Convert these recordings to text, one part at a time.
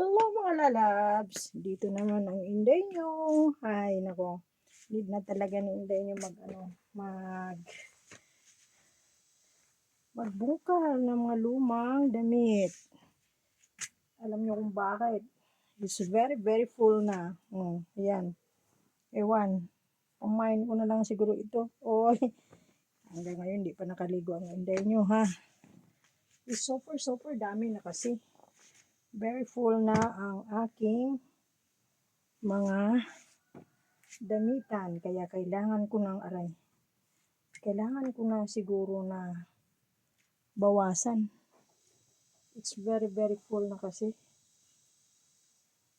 Hello mga lalabs! Dito naman ang Inday nyo. Ay nako, need na talaga ni Inday nyo magbungkal ng mga lumang damit. Alam nyo kung bakit? It's very full na. Ayan. Ewan. Pamain ko na lang siguro ito. Oy, hanggang ngayon di pa nakaligo ang Inday nyo ha. It's super dami na kasi. Very full na ang aking mga damitan, kaya kailangan ko ng kailangan ko na siguro na bawasan. It's very full na kasi,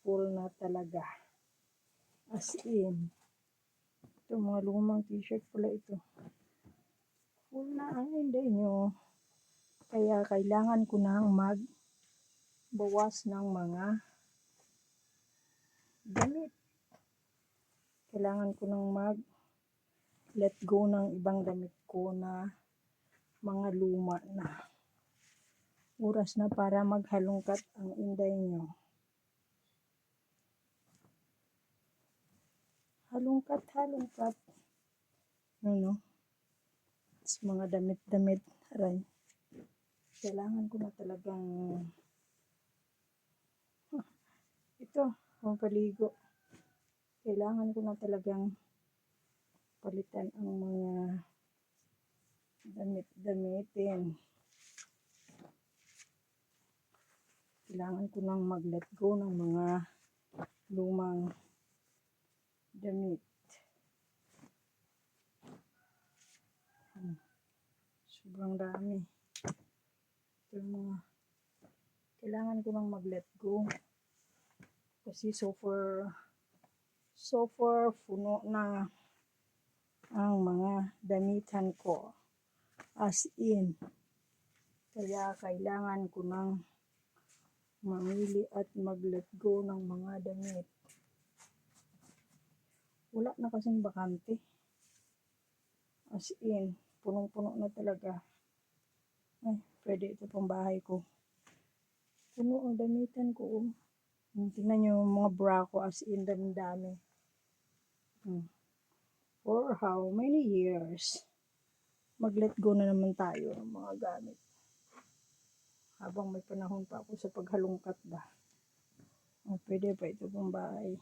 full na talaga, as in. Ito mga lumang t-shirt pala ito, full na ang Inday nyo, kaya kailangan ko nang magbawas ng mga damit. Kailangan ko nang let go ng ibang damit ko na mga luma na. Oras na para maghalongkat ang Inday nyo. Halongkat. Ano? It's mga damit. Aray. Kailangan ko na talagang ito, pampaligo. Kailangan ko na talagang palitan ang mga damitin. Kailangan ko nang mag-let go ng mga lumang damit. Sobrang dami. Ito yung mga kailangan ko nang mag-let go. Kasi so far puno na ang mga damitan ko. As in. Kaya kailangan ko nang mamili at mag-let go ng mga damit. Wala na kasing bakante. As in, punong-puno na talaga. Ay, pwede ito pang bahay ko. Puno ang damitan ko. Tingnan nyo yung mga bra ko, as in, dami. For how many years? Mag-let go na naman tayo ng mga gamit. Habang may panahon pa ako sa paghalongkat ba. Pwede pa ito pang bahay.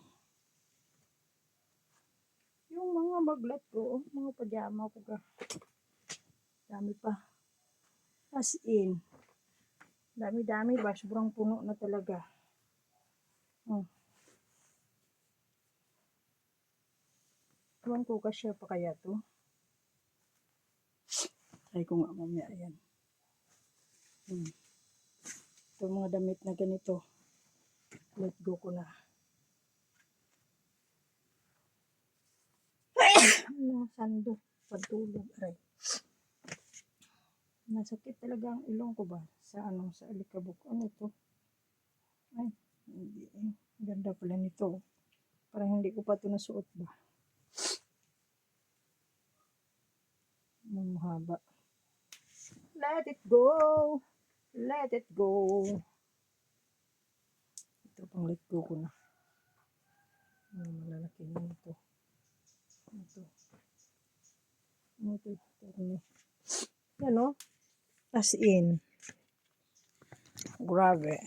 Yung mga mag-let go, mga pajama ko ka. Dami pa. As in, dami ba? Sobrang puno na talaga. Tuwan ko kasya pa kaya to. Try ko nga mamaya. Ayan. Ito mga damit na ganito. Let go ko na. Sando. Pagtulog. Aray. Nasakit talaga ang ilong ko ba? Sa alikabok. Ano ito? Ay, hindi. Ganda pala nito. Parang hindi ko pa ito nasuot ba? Mahaba. Let it go. Let it go. Ito pang let go ko na. Malalaki na ito. Ito. Yan o. As in. Grabe.